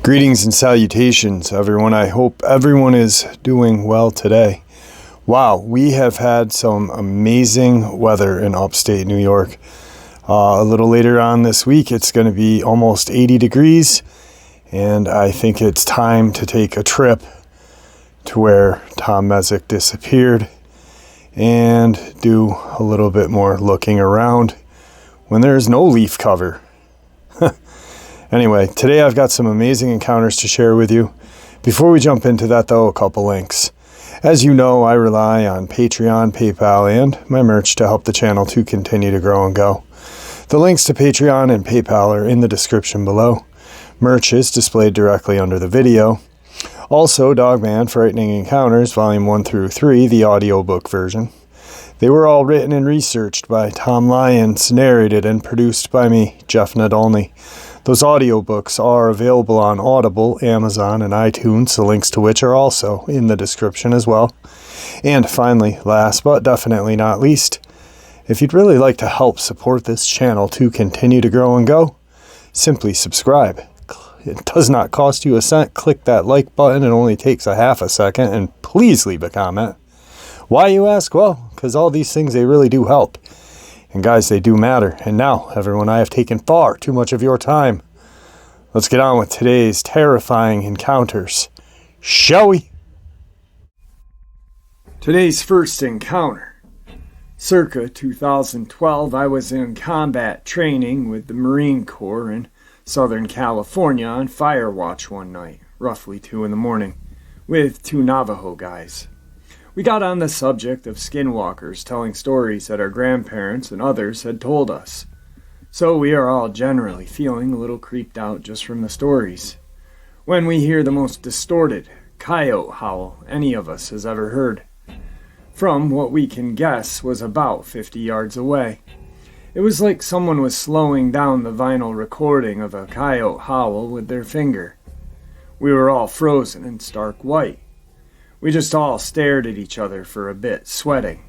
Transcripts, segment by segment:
Greetings and salutations, everyone. I hope everyone is doing well today. Wow, we have had some amazing weather in upstate New York. A little later on this week, it's going to be almost 80 degrees, and I think it's time to take a trip to where Tom Messick disappeared and do a little bit more looking around when there's no leaf cover. Anyway, today I've got some amazing encounters to share with you. Before we jump into that though, a couple links. As you know, I rely on Patreon, PayPal, and my merch to help the channel to continue to grow and go. The links to Patreon and PayPal are in the description below. Merch is displayed directly under the video. Also, Dogman, Frightening Encounters, Volume 1 through 3, the audiobook version. They were all written and researched by Tom Lyons, narrated and produced by me, Jeff Nadolny. Those audiobooks are available on Audible, Amazon, and iTunes, the links to which are also in the description as well. And finally, last but definitely not least, if you'd really like to help support this channel to continue to grow and go, simply subscribe. It does not cost you a cent. Click that like button. It only takes a half a second. And please leave a comment. Why, you ask? Well, because all these things, they really do help. And guys, they do matter. And now, everyone, I have taken far too much of your time. Let's get on with today's terrifying encounters, shall we? Today's first encounter. Circa 2012, I was in combat training with the Marine Corps in Southern California on fire watch one night, roughly 2 in the morning, with 2 Navajo guys. We got on the subject of skinwalkers telling stories that our grandparents and others had told us. So we are all generally feeling a little creeped out just from the stories, when we hear the most distorted coyote howl any of us has ever heard, from what we can guess was about 50 yards away. It was like someone was slowing down the vinyl recording of a coyote howl with their finger. We were all frozen and stark white. We just all stared at each other for a bit, sweating.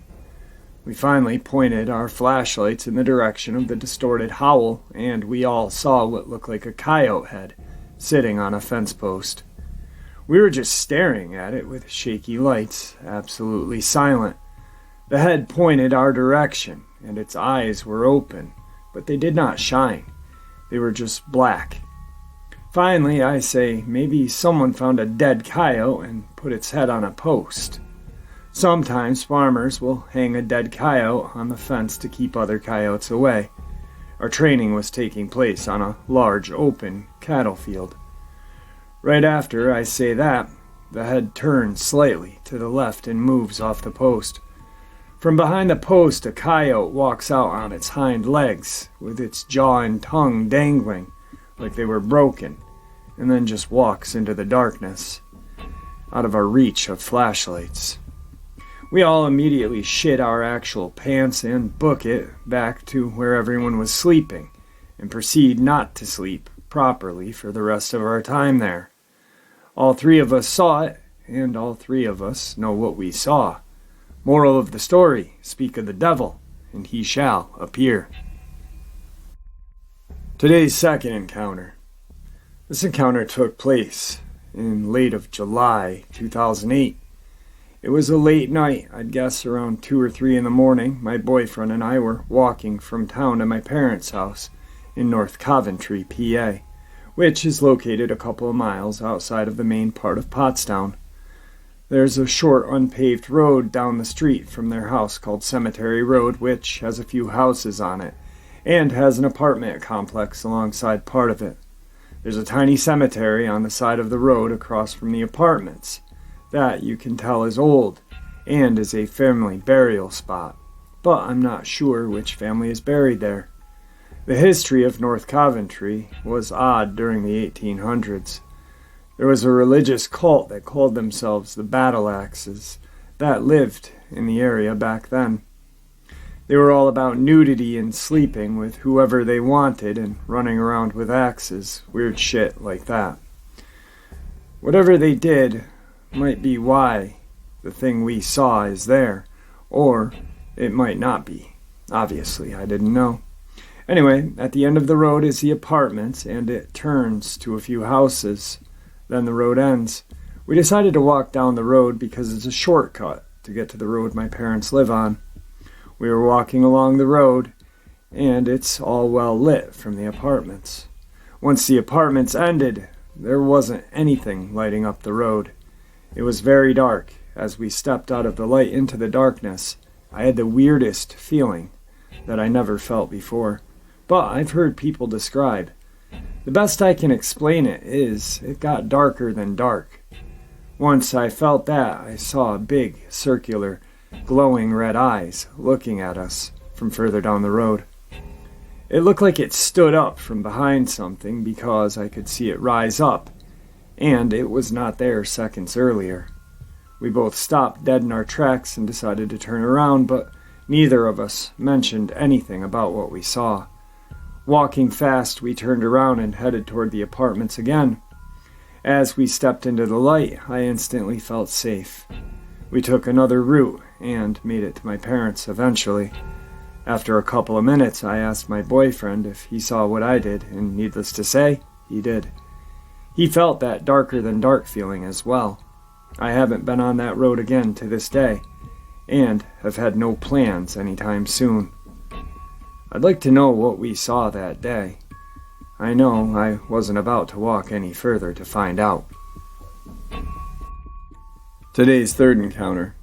We finally pointed our flashlights in the direction of the distorted howl, and we all saw what looked like a coyote head sitting on a fence post. We were just staring at it with shaky lights, absolutely silent. The head pointed our direction, and its eyes were open, but they did not shine. They were just black. Finally, I say, maybe someone found a dead coyote and put its head on a post. Sometimes farmers will hang a dead coyote on the fence to keep other coyotes away. Our training was taking place on a large open cattle field. Right after I say that, the head turns slightly to the left and moves off the post. From behind the post, a coyote walks out on its hind legs, with its jaw and tongue dangling like they were broken, and then just walks into the darkness, out of our reach of flashlights. We all immediately shit our actual pants and book it back to where everyone was sleeping, and proceed not to sleep properly for the rest of our time there. All 3 of us saw it, and all 3 of us know what we saw. Moral of the story, speak of the devil, and he shall appear. Today's second encounter. This encounter took place in late of July 2008. It was a late night, I'd guess around 2 or 3 in the morning. My boyfriend and I were walking from town to my parents' house in North Coventry, PA, which is located a couple of miles outside of the main part of Pottstown. There's a short unpaved road down the street from their house called Cemetery Road, which has a few houses on it, and has an apartment complex alongside part of it. There's a tiny cemetery on the side of the road across from the apartments that you can tell is old and is a family burial spot, but I'm not sure which family is buried there. The history of North Coventry was odd during the 1800s. There was a religious cult that called themselves the Battle Axes that lived in the area back then. They were all about nudity and sleeping with whoever they wanted and running around with axes, weird shit like that. Whatever they did might be why the thing we saw is there, or it might not be. Obviously, I didn't know. Anyway, at the end of the road is the apartments, and it turns to a few houses. Then the road ends. We decided to walk down the road because it's a shortcut to get to the road my parents live on. We were walking along the road, and it's all well lit from the apartments. Once the apartments ended, there wasn't anything lighting up the road. It was very dark. As we stepped out of the light into the darkness, I had the weirdest feeling that I never felt before, but I've heard people describe. The best I can explain it is it got darker than dark. Once I felt that, I saw big, circular, glowing red eyes looking at us from further down the road. It looked like it stood up from behind something because I could see it rise up, and it was not there seconds earlier. We both stopped dead in our tracks and decided to turn around, but neither of us mentioned anything about what we saw. Walking fast, we turned around and headed toward the apartments again. As we stepped into the light, I instantly felt safe. We took another route and made it to my parents eventually. After a couple of minutes, I asked my boyfriend if he saw what I did, and needless to say, he did. He felt that darker than dark feeling as well. I haven't been on that road again to this day, and have had no plans anytime soon. I'd like to know what we saw that day. I know I wasn't about to walk any further to find out. Today's third encounter.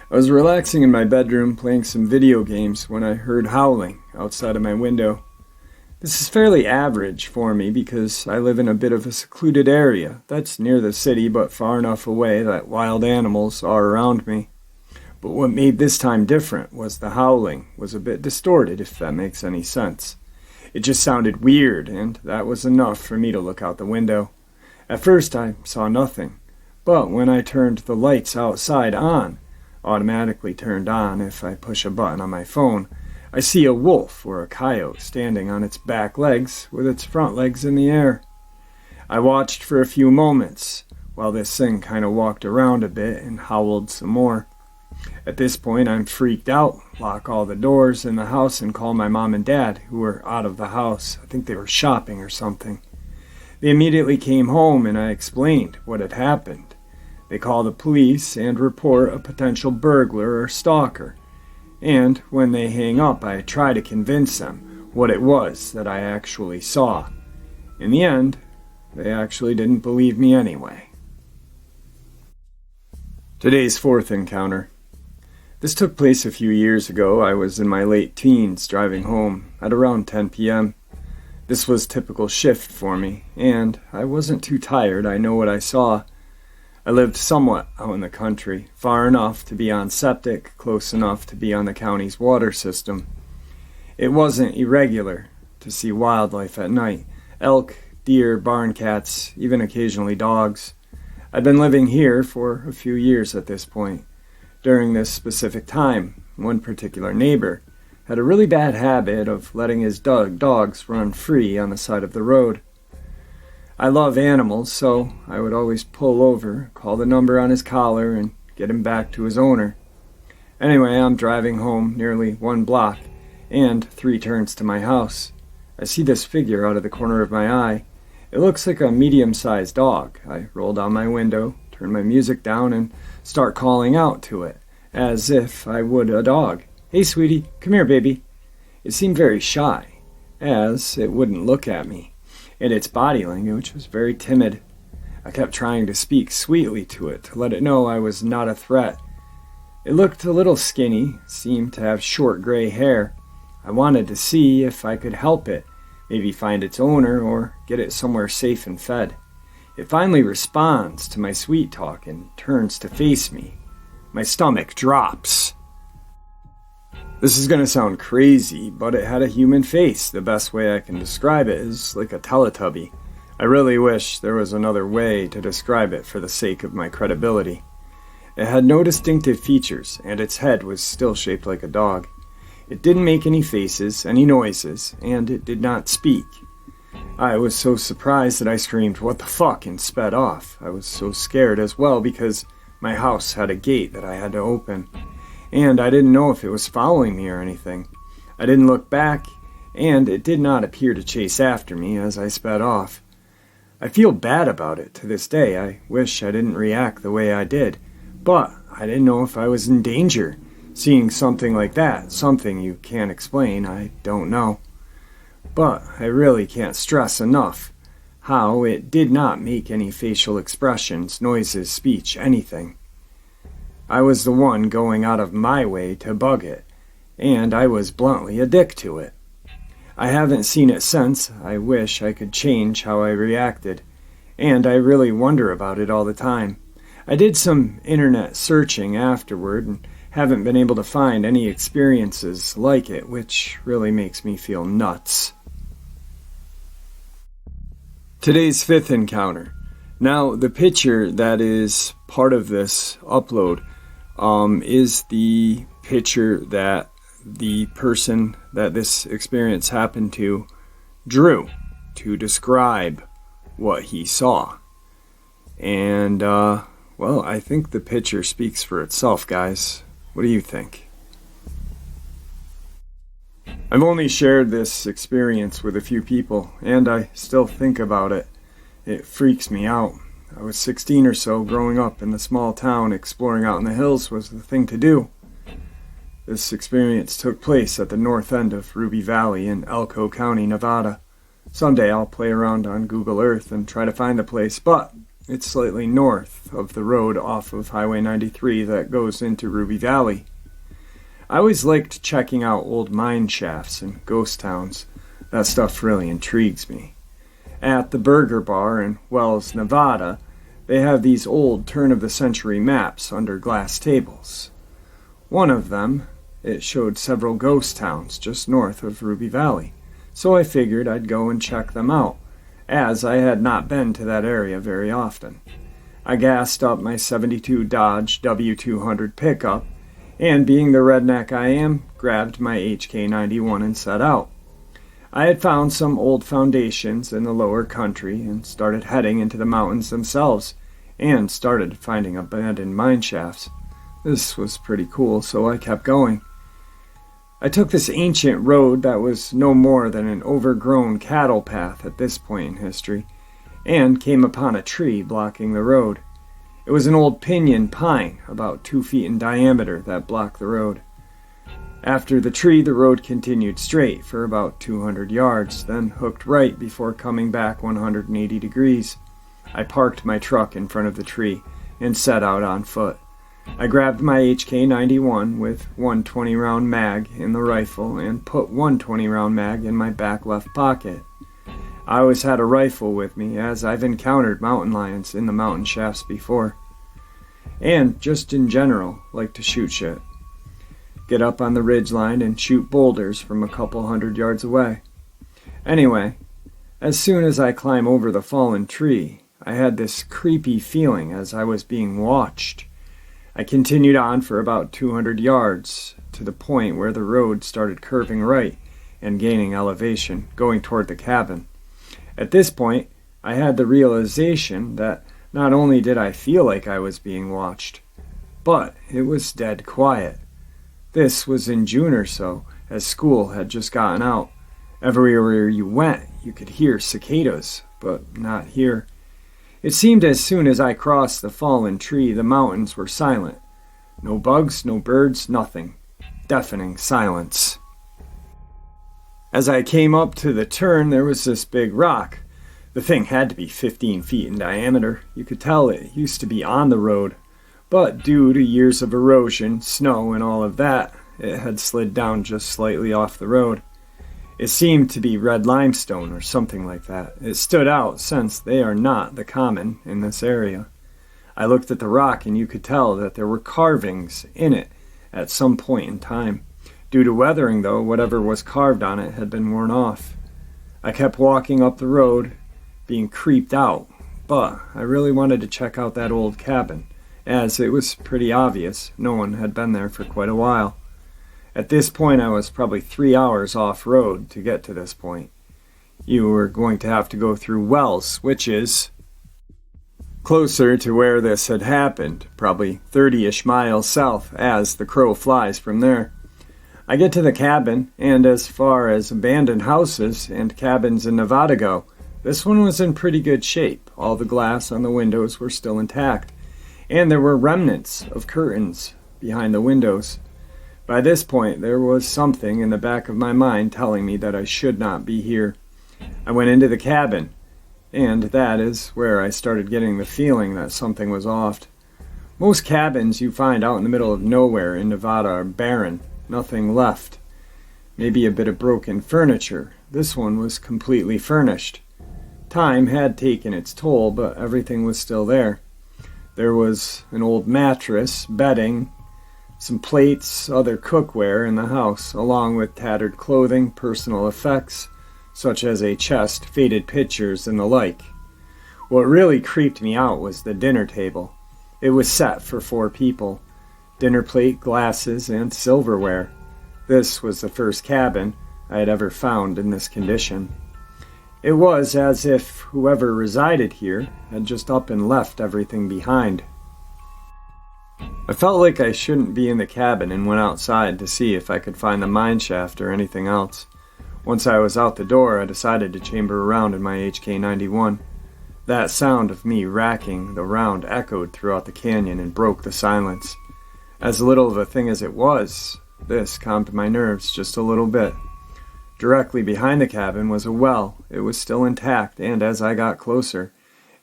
I was relaxing in my bedroom playing some video games when I heard howling outside of my window. This is fairly average for me because I live in a bit of a secluded area that's near the city but far enough away that wild animals are around me. But what made this time different was the howling was a bit distorted, if that makes any sense. It just sounded weird, and that was enough for me to look out the window. At first I saw nothing, but when I turned the lights outside on, automatically turned on if I push a button on my phone, I see a wolf or a coyote standing on its back legs with its front legs in the air. I watched for a few moments while this thing kind of walked around a bit and howled some more. At this point, I'm freaked out, lock all the doors in the house, and call my mom and dad, who were out of the house. I think they were shopping or something. They immediately came home, and I explained what had happened. They call the police and report a potential burglar or stalker. And when they hang up, I try to convince them what it was that I actually saw. In the end, they actually didn't believe me anyway. Today's fourth encounter. This took place a few years ago. I was in my late teens driving home at around 10 p.m. This was typical shift for me, and I wasn't too tired. I know what I saw. I lived somewhat out in the country, far enough to be on septic, close enough to be on the county's water system. It wasn't irregular to see wildlife at night: elk, deer, barn cats, even occasionally dogs. I'd been living here for a few years at this point. During this specific time, one particular neighbor had a really bad habit of letting his dogs run free on the side of the road. I love animals, so I would always pull over, call the number on his collar, and get him back to his owner. Anyway, I'm driving home nearly 1 block and 3 turns to my house. I see this figure out of the corner of my eye. It looks like a medium-sized dog. I roll down my window, turn my music down, and start calling out to it, as if I would a dog. "Hey, sweetie, come here, baby." It seemed very shy, as it wouldn't look at me, and its body language was very timid. I kept trying to speak sweetly to it, to let it know I was not a threat. It looked a little skinny, seemed to have short gray hair. I wanted to see if I could help it, maybe find its owner or get it somewhere safe and fed. It finally responds to my sweet talk and turns to face me. My stomach drops. This is going to sound crazy, but it had a human face. The best way I can describe it is like a Teletubby. I really wish there was another way to describe it for the sake of my credibility. It had no distinctive features, and its head was still shaped like a dog. It didn't make any faces, any noises, and it did not speak. I was so surprised that I screamed, "What the fuck?" and sped off. I was so scared as well because my house had a gate that I had to open. and I didn't know if it was following me or anything. I didn't look back, and it did not appear to chase after me as I sped off. I feel bad about it to this day. I wish I didn't react the way I did, but I didn't know if I was in danger. Seeing something like that, something you can't explain, I don't know. But I really can't stress enough how it did not make any facial expressions, noises, speech, anything. I was the one going out of my way to bug it, and I was bluntly a dick to it. I haven't seen it since. I wish I could change how I reacted, and I really wonder about it all the time. I did some internet searching afterward and haven't been able to find any experiences like it, which really makes me feel nuts. Today's fifth encounter. Now, the picture that is part of this upload is the picture that the person that this experience happened to drew to describe what he saw. And, well, I think the picture speaks for itself, guys. What do you think? I've only shared this experience with a few people, and I still think about it. It freaks me out. I was 16 or so, growing up in the small town. Exploring out in the hills was the thing to do. This experience took place at the north end of Ruby Valley in Elko County, Nevada. Someday I'll play around on Google Earth and try to find the place, but it's slightly north of the road off of Highway 93 that goes into Ruby Valley. I always liked checking out old mine shafts and ghost towns. That stuff really intrigues me. At the Burger Bar in Wells, Nevada, they have these old turn-of-the-century maps under glass tables. One of them, it showed several ghost towns just north of Ruby Valley, so I figured I'd go and check them out, as I had not been to that area very often. I gassed up my '72 Dodge W200 pickup, and being the redneck I am, grabbed my HK91 and set out. I had found some old foundations in the lower country and started heading into the mountains themselves, and started finding abandoned mine shafts. This was pretty cool, so I kept going. I took this ancient road that was no more than an overgrown cattle path at this point in history, and came upon a tree blocking the road. It was an old pinyon pine, about 2 feet in diameter, that blocked the road. After the tree, the road continued straight for about 200 yards, then hooked right before coming back 180 degrees. I parked my truck in front of the tree and set out on foot. I grabbed my HK91 with one 20-round mag in the rifle and put one 20-round mag in my back left pocket. I always had a rifle with me, as I've encountered mountain lions in the mountain shafts before. And just in general, like to shoot shit. Get up on the ridgeline and shoot boulders from a couple 100 yards away. Anyway, as soon as I climb over the fallen tree, I had this creepy feeling as I was being watched. I continued on for about 200 yards, to the point where the road started curving right and gaining elevation, going toward the cabin. At this point, I had the realization that not only did I feel like I was being watched, but it was dead quiet. This was in June or so, as school had just gotten out. Everywhere you went, you could hear cicadas, but not here. It seemed as soon as I crossed the fallen tree, the mountains were silent. No bugs, no birds, nothing. Deafening silence. As I came up to the turn, there was this big rock. The thing had to be 15 feet in diameter. You could tell it used to be on the road, but due to years of erosion, snow, and all of that, it had slid down just slightly off the road. It seemed to be red limestone or something like that. It stood out since they are not the common in this area. I looked at the rock and you could tell that there were carvings in it at some point in time. Due to weathering, though, whatever was carved on it had been worn off. I kept walking up the road, being creeped out, but I really wanted to check out that old cabin, as it was pretty obvious no one had been there for quite a while. At this point, I was probably 3 hours off-road to get to this point. You were going to have to go through Wells, which is closer to where this had happened, probably 30-ish miles south as the crow flies from there. I get to the cabin, and as far as abandoned houses and cabins in Nevada go, this one was in pretty good shape. All the glass on the windows were still intact, and there were remnants of curtains behind the windows. By this point, there was something in the back of my mind telling me that I should not be here. I went into the cabin, and that is where I started getting the feeling that something was off. Most cabins you find out in the middle of nowhere in Nevada are barren. Nothing left. Maybe a bit of broken furniture. This one was completely furnished. Time had taken its toll, but everything was still there. There was an old mattress, bedding, some plates, other cookware in the house, along with tattered clothing, personal effects, such as a chest, faded pictures, and the like. What really creeped me out was the dinner table. It was set for 4 people. Dinner plate, glasses, and silverware. This was the first cabin I had ever found in this condition. It was as if whoever resided here had just up and left everything behind. I felt like I shouldn't be in the cabin and went outside to see if I could find the mine shaft or anything else. Once I was out the door, I decided to chamber around in my HK91. That sound of me racking the round echoed throughout the canyon and broke the silence. As little of a thing as it was, this calmed my nerves just a little bit. Directly behind the cabin was a well. It was still intact, and as I got closer,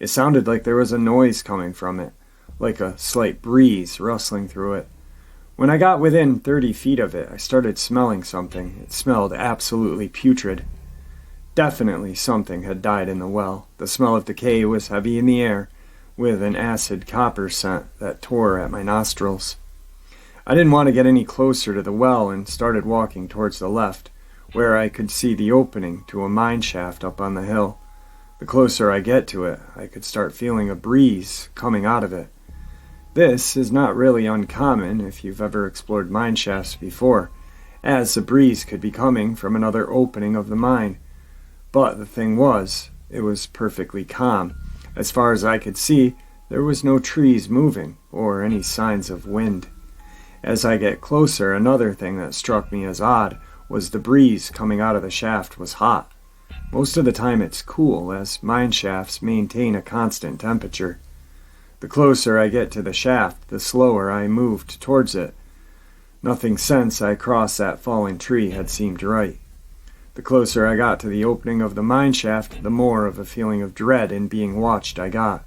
it sounded like there was a noise coming from it, like a slight breeze rustling through it. When I got within 30 feet of it, I started smelling something. It smelled absolutely putrid. Definitely something had died in the well. The smell of decay was heavy in the air, with an acid copper scent that tore at my nostrils. I didn't want to get any closer to the well and started walking towards the left, where I could see the opening to a mine shaft up on the hill. The closer I get to it, I could start feeling a breeze coming out of it. This is not really uncommon if you've ever explored mine shafts before, as the breeze could be coming from another opening of the mine. But the thing was, it was perfectly calm. As far as I could see, there was no trees moving or any signs of wind. As I get closer, another thing that struck me as odd was the breeze coming out of the shaft was hot. Most of the time it's cool, as mine shafts maintain a constant temperature. The closer I get to the shaft, the slower I moved towards it. Nothing since I crossed that fallen tree had seemed right. The closer I got to the opening of the mine shaft, the more of a feeling of dread in being watched I got.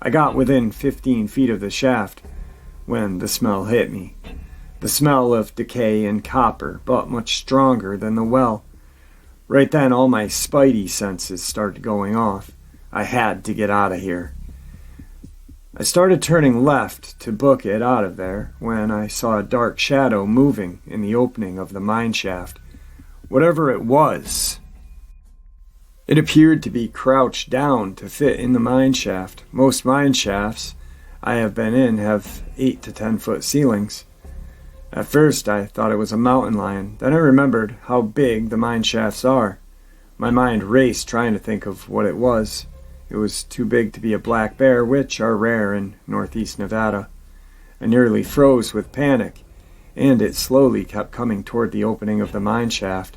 I got within 15 feet of the shaft when the smell hit me. The smell of decay and copper, but much stronger than the well. Right then, all my spidey senses started going off. I had to get out of here. I started turning left to book it out of there when I saw a dark shadow moving in the opening of the mine shaft. Whatever it was, it appeared to be crouched down to fit in the mine shaft. Most mine shafts I have been in have 8 to 10 foot ceilings. At first I thought it was a mountain lion. Then I remembered how big the mine shafts are. My mind raced trying to think of what it was. It was too big to be a black bear, which are rare in northeast Nevada. I nearly froze with panic, and it slowly kept coming toward the opening of the mine shaft.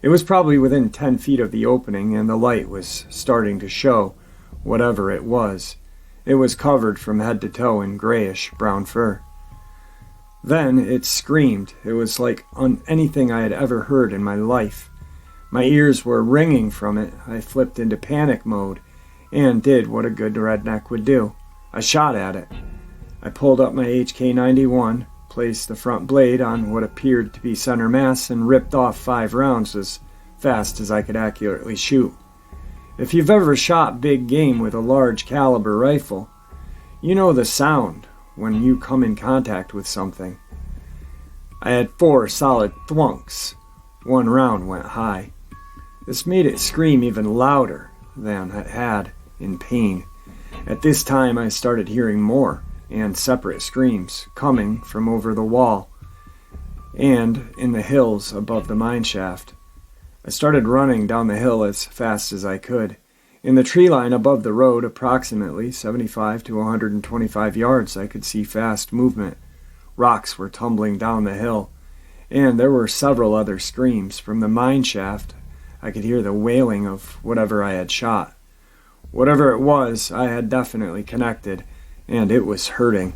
It was probably within 10 feet of the opening, and the light was starting to show whatever it was. It was covered from head to toe in grayish-brown fur. Then it screamed. It was like anything I had ever heard in my life. My ears were ringing from it. I flipped into panic mode and did what a good redneck would do. I shot at it. I pulled up my HK91, placed the front blade on what appeared to be center mass, and ripped off 5 rounds as fast as I could accurately shoot. If you've ever shot big game with a large caliber rifle, you know the sound when you come in contact with something. I had 4 solid thwunks. 1 round went high. This made it scream even louder than it had in pain. At this time I started hearing more and separate screams coming from over the wall and in the hills above the mine shaft. I started running down the hill as fast as I could. In the tree line above the road, approximately 75 to 125 yards, I could see fast movement. Rocks were tumbling down the hill, and there were several other screams. From the mine shaft, I could hear the wailing of whatever I had shot. Whatever it was, I had definitely connected, and it was hurting.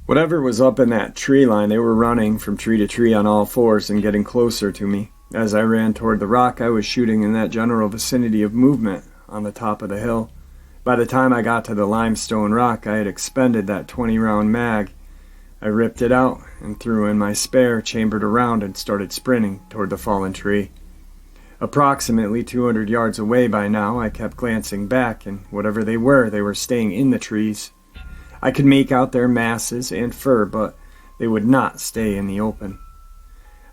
Whatever was up in that tree line, they were running from tree to tree on all fours and getting closer to me. As I ran toward the rock, I was shooting in that general vicinity of movement on the top of the hill. By the time I got to the limestone rock, I had expended that 20-round mag. I ripped it out and threw in my spare, chambered around, and started sprinting toward the fallen tree. Approximately 200 yards away by now, I kept glancing back, and whatever they were staying in the trees. I could make out their masses and fur, but they would not stay in the open.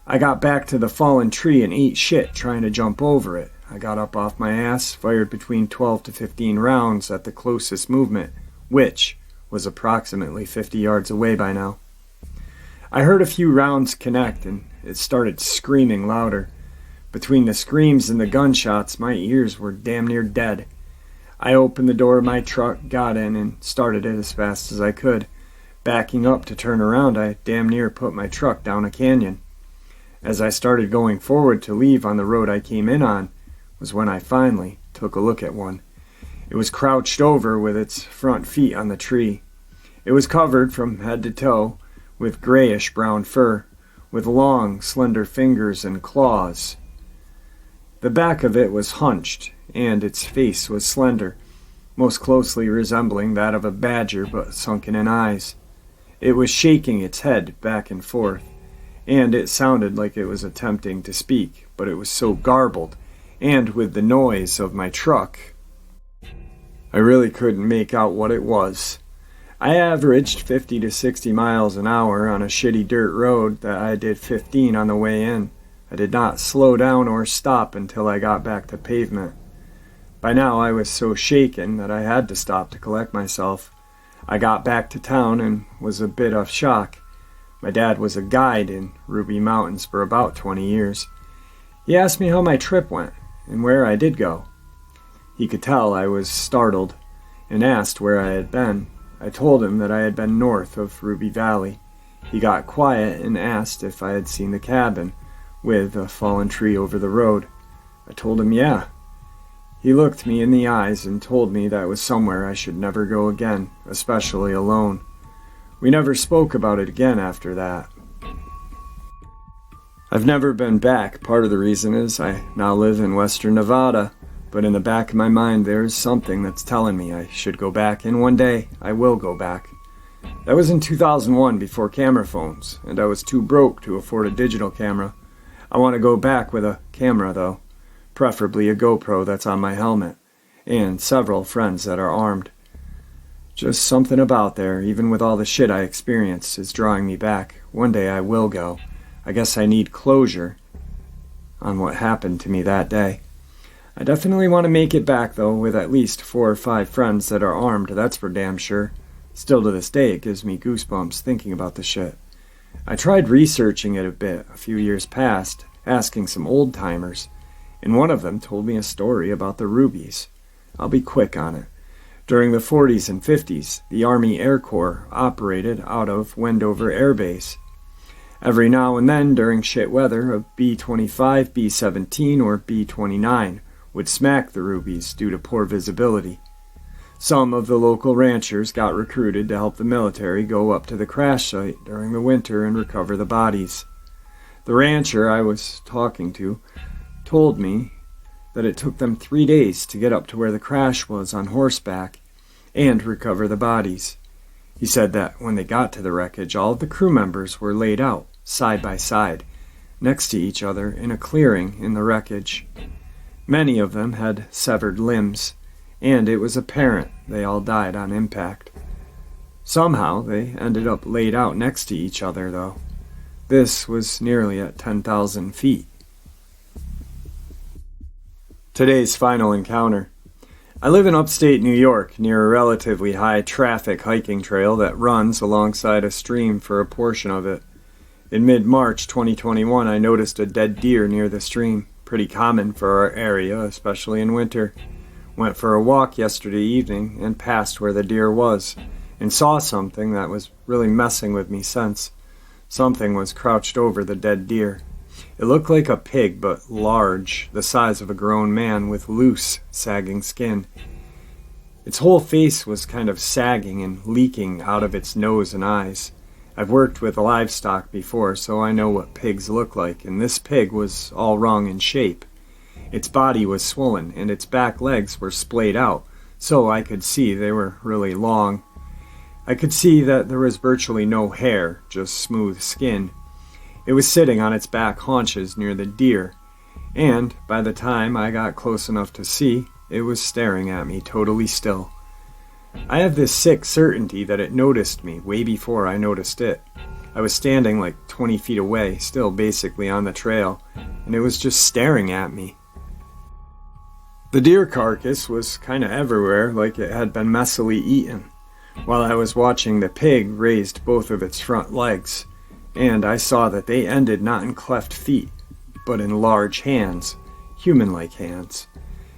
I got back to the fallen tree and ate shit trying to jump over it. I got up off my ass, fired between 12 to 15 rounds at the closest movement, which was approximately 50 yards away by now. I heard a few rounds connect, and it started screaming louder. Between the screams and the gunshots, my ears were damn near dead. I opened the door of my truck, got in, and started it as fast as I could. Backing up to turn around, I damn near put my truck down a canyon. As I started going forward to leave on the road I came in on, was when I finally took a look at one. It was crouched over with its front feet on the tree. It was covered from head to toe with grayish-brown fur, with long, slender fingers and claws. The back of it was hunched, and its face was slender, most closely resembling that of a badger but sunken in eyes. It was shaking its head back and forth, and it sounded like it was attempting to speak, but it was so garbled, and with the noise of my truck, I really couldn't make out what it was. I averaged 50 to 60 miles an hour on a shitty dirt road that I did 15 on the way in. I did not slow down or stop until I got back to pavement. By now I was so shaken that I had to stop to collect myself. I got back to town and was a bit of shock. My dad was a guide in Ruby Mountains for about 20 years. He asked me how my trip went and where I did go. He could tell I was startled and asked where I had been. I told him that I had been north of Ruby Valley. He got quiet and asked if I had seen the cabin with a fallen tree over the road. I told him yeah. He looked me in the eyes and told me that was somewhere I should never go again, especially alone. We never spoke about it again after that. I've never been back. Part of the reason is I now live in western Nevada, but in the back of my mind there's something that's telling me I should go back, and one day I will go back. That was in 2001, before camera phones, and I was too broke to afford a digital camera. I want to go back with a camera though, preferably a GoPro that's on my helmet, and several friends that are armed. Just something about there, even with all the shit I experienced, is drawing me back. One day I will go. I guess I need closure on what happened to me that day. I definitely want to make it back, though, with at least 4 or 5 friends that are armed, that's for damn sure. Still to this day, it gives me goosebumps thinking about the shit. I tried researching it a bit a few years past, asking some old-timers, and one of them told me a story about the Rubies. I'll be quick on it. During the 40s and 50s, the Army Air Corps operated out of Wendover Air Base. Every now and then, during shit weather, a B-25, B-17, or B-29 would smack the Rubies due to poor visibility. Some of the local ranchers got recruited to help the military go up to the crash site during the winter and recover the bodies. The rancher I was talking to told me that it took them 3 days to get up to where the crash was on horseback and recover the bodies. He said that when they got to the wreckage, all of the crew members were laid out, side by side, next to each other in a clearing in the wreckage. Many of them had severed limbs, and it was apparent they all died on impact. Somehow they ended up laid out next to each other, though. This was nearly at 10,000 feet. Today's final encounter. I live in upstate New York, near a relatively high-traffic hiking trail that runs alongside a stream for a portion of it. In mid-March 2021, I noticed a dead deer near the stream, pretty common for our area, especially in winter. Went for a walk yesterday evening and passed where the deer was, and saw something that was really messing with me since. Something was crouched over the dead deer. It looked like a pig, but large, the size of a grown man with loose, sagging skin. Its whole face was kind of sagging and leaking out of its nose and eyes. I've worked with livestock before, so I know what pigs look like, and this pig was all wrong in shape. Its body was swollen, and its back legs were splayed out, so I could see they were really long. I could see that there was virtually no hair, just smooth skin. It was sitting on its back haunches near the deer, and by the time I got close enough to see, it was staring at me totally still. I have this sick certainty that it noticed me way before I noticed it. I was standing like 20 feet away, still basically on the trail, and it was just staring at me. The deer carcass was kind of everywhere, like it had been messily eaten, while I was watching the pig raised both of its front legs, and I saw that they ended not in cleft feet, but in large hands, human-like hands.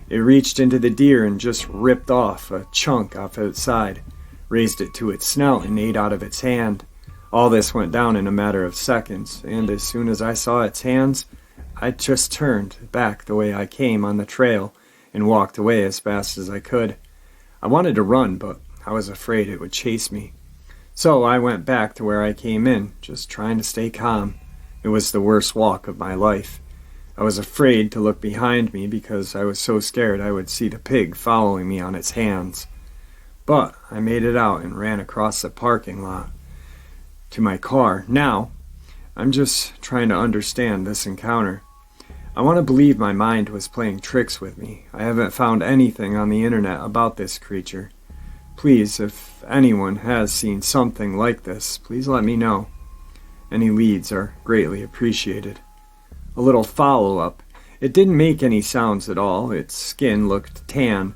It reached into the deer and just ripped off a chunk off its side, raised it to its snout and ate out of its hand. All this went down in a matter of seconds, and as soon as I saw its hands, I just turned back the way I came on the trail and walked away as fast as I could. I wanted to run, but I was afraid it would chase me. So I went back to where I came in, just trying to stay calm. It was the worst walk of my life. I was afraid to look behind me because I was so scared I would see the pig following me on its hands. But I made it out and ran across the parking lot to my car. Now, I'm just trying to understand this encounter. I want to believe my mind was playing tricks with me. I haven't found anything on the internet about this creature. Please, if anyone has seen something like this, please let me know. Any leads are greatly appreciated. A little follow-up. It didn't make any sounds at all. Its skin looked tan,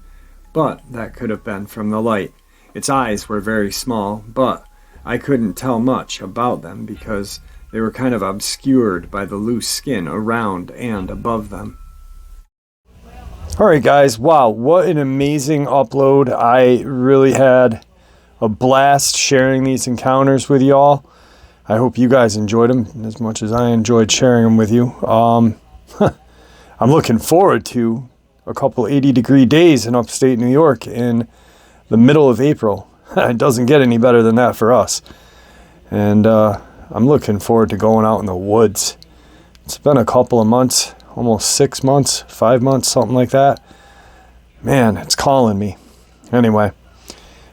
but that could have been from the light. Its eyes were very small, but I couldn't tell much about them because they were kind of obscured by the loose skin around and above them. Alright guys, wow, what an amazing upload. I really had a blast sharing these encounters with y'all. I hope you guys enjoyed them as much as I enjoyed sharing them with you. I'm looking forward to a couple 80-degree days in upstate New York in the middle of April. It doesn't get any better than that for us. And I'm looking forward to going out in the woods. It's been a couple of months, almost 6 months, 5 months, something like that. Man, it's calling me. Anyway,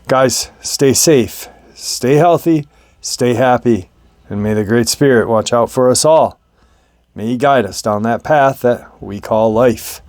guys, stay safe, stay healthy, stay happy, and may the Great Spirit watch out for us all. May He guide us down that path that we call life.